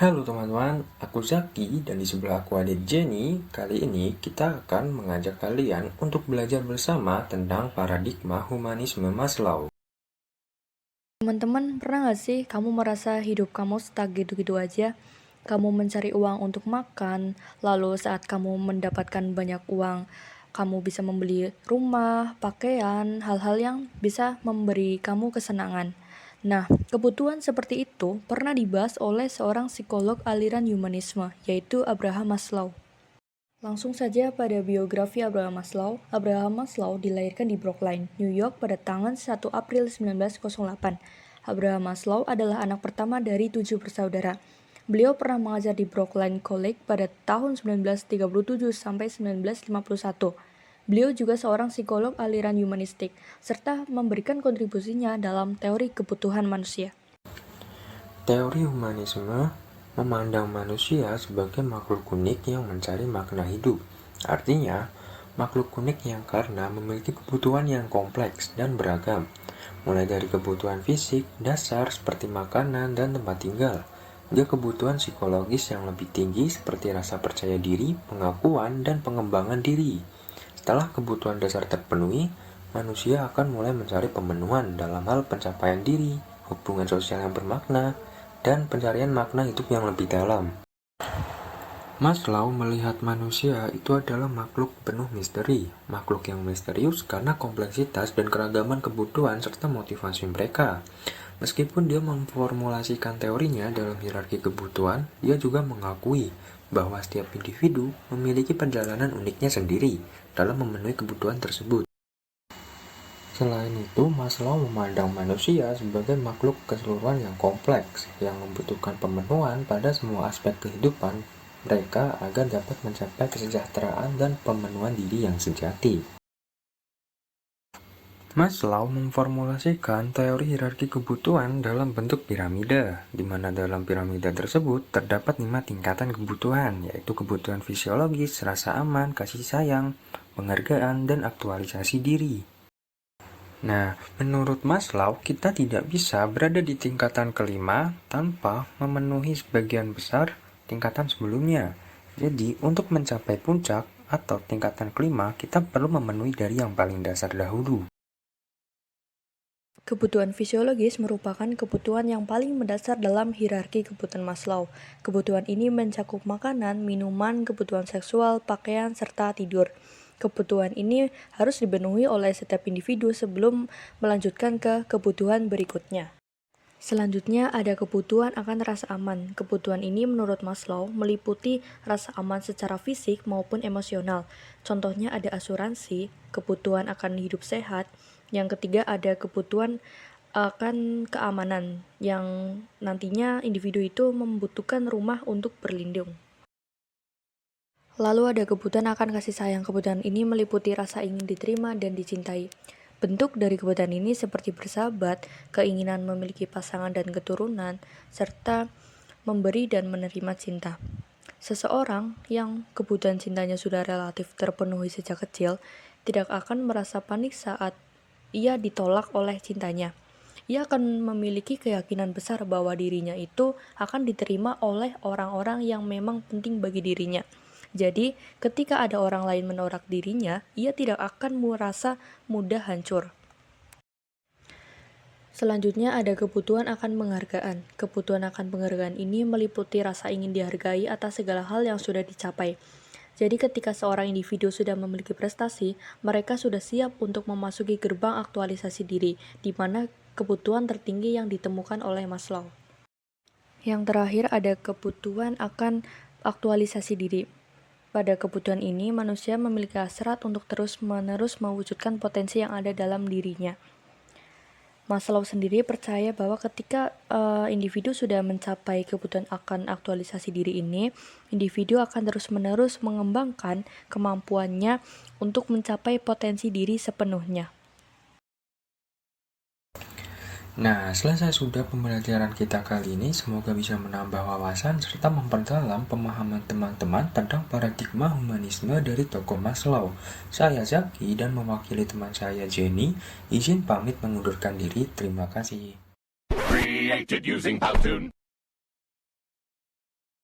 Halo teman-teman, aku Zaki dan di sebelah aku ada Jenny. Kali ini kita akan mengajak kalian untuk belajar bersama tentang paradigma humanisme Maslow. Teman-teman, pernah gak sih kamu merasa hidup kamu stuck gitu-gitu aja? Kamu mencari uang untuk makan, lalu saat kamu mendapatkan banyak uang, kamu bisa membeli rumah, pakaian, hal-hal yang bisa memberi kamu kesenangan. Nah, kebutuhan seperti itu pernah dibahas oleh seorang psikolog aliran humanisme, yaitu Abraham Maslow. Langsung saja pada biografi Abraham Maslow. Abraham Maslow dilahirkan di Brooklyn, New York pada tanggal 1 April 1908. Abraham Maslow adalah anak pertama dari 7 bersaudara. Beliau pernah mengajar di Brooklyn College pada tahun 1937 sampai 1951. Beliau juga seorang psikolog aliran humanistik, serta memberikan kontribusinya dalam teori kebutuhan manusia. Teori humanisme memandang manusia sebagai makhluk unik yang mencari makna hidup. Artinya, makhluk unik yang karena memiliki kebutuhan yang kompleks dan beragam, mulai dari kebutuhan fisik dasar seperti makanan dan tempat tinggal, hingga kebutuhan psikologis yang lebih tinggi seperti rasa percaya diri, pengakuan, dan pengembangan diri. Setelah kebutuhan dasar terpenuhi, manusia akan mulai mencari pemenuhan dalam hal pencapaian diri, hubungan sosial yang bermakna, dan pencarian makna hidup yang lebih dalam. Maslow melihat manusia itu adalah makhluk penuh misteri, makhluk yang misterius karena kompleksitas dan keragaman kebutuhan serta motivasi mereka. Meskipun dia memformulasikan teorinya dalam hierarki kebutuhan, dia juga mengakui bahwa setiap individu memiliki perjalanan uniknya sendiri dalam memenuhi kebutuhan tersebut. Selain itu, Maslow memandang manusia sebagai makhluk keseluruhan yang kompleks, yang membutuhkan pemenuhan pada semua aspek kehidupan mereka agar dapat mencapai kesejahteraan dan pemenuhan diri yang sejati. Maslow memformulasikan teori hierarki kebutuhan dalam bentuk piramida, di mana dalam piramida tersebut terdapat 5 tingkatan kebutuhan, yaitu kebutuhan fisiologis, rasa aman, kasih sayang, penghargaan, dan aktualisasi diri. Nah, menurut Maslow, kita tidak bisa berada di tingkatan kelima tanpa memenuhi sebagian besar tingkatan sebelumnya. Jadi, untuk mencapai puncak atau tingkatan kelima, kita perlu memenuhi dari yang paling dasar dahulu. Kebutuhan fisiologis merupakan kebutuhan yang paling mendasar dalam hierarki kebutuhan Maslow. Kebutuhan ini mencakup makanan, minuman, kebutuhan seksual, pakaian, serta tidur. Kebutuhan ini harus dipenuhi oleh setiap individu sebelum melanjutkan ke kebutuhan berikutnya. Selanjutnya ada kebutuhan akan rasa aman. Kebutuhan ini menurut Maslow meliputi rasa aman secara fisik maupun emosional. Contohnya ada asuransi, kebutuhan akan hidup sehat. Yang ketiga ada kebutuhan akan keamanan, yang nantinya individu itu membutuhkan rumah untuk berlindung. Lalu ada kebutuhan akan kasih sayang. Kebutuhan ini meliputi rasa ingin diterima dan dicintai. Bentuk dari kebutuhan ini seperti bersahabat, keinginan memiliki pasangan dan keturunan, serta memberi dan menerima cinta. Seseorang yang kebutuhan cintanya sudah relatif terpenuhi sejak kecil, tidak akan merasa panik saat ia ditolak oleh cintanya. Ia akan memiliki keyakinan besar bahwa dirinya itu akan diterima oleh orang-orang yang memang penting bagi dirinya. Jadi, ketika ada orang lain menolak dirinya, ia tidak akan merasa mudah hancur. Selanjutnya ada kebutuhan akan penghargaan. Kebutuhan akan penghargaan ini meliputi rasa ingin dihargai atas segala hal yang sudah dicapai. Jadi ketika seorang individu sudah memiliki prestasi, mereka sudah siap untuk memasuki gerbang aktualisasi diri, di mana kebutuhan tertinggi yang ditemukan oleh Maslow. Yang terakhir ada kebutuhan akan aktualisasi diri. Pada kebutuhan ini, manusia memiliki hasrat untuk terus-menerus mewujudkan potensi yang ada dalam dirinya. Maslow sendiri percaya bahwa ketika individu sudah mencapai kebutuhan akan aktualisasi diri ini, individu akan terus-menerus mengembangkan kemampuannya untuk mencapai potensi diri sepenuhnya. Nah, selesai sudah pembelajaran kita kali ini. Semoga bisa menambah wawasan serta memperdalam pemahaman teman-teman tentang paradigma humanisme dari tokoh Maslow. Saya Zaki dan mewakili teman saya Jenny, izin pamit mengundurkan diri. Terima kasih. Created using Powtoon.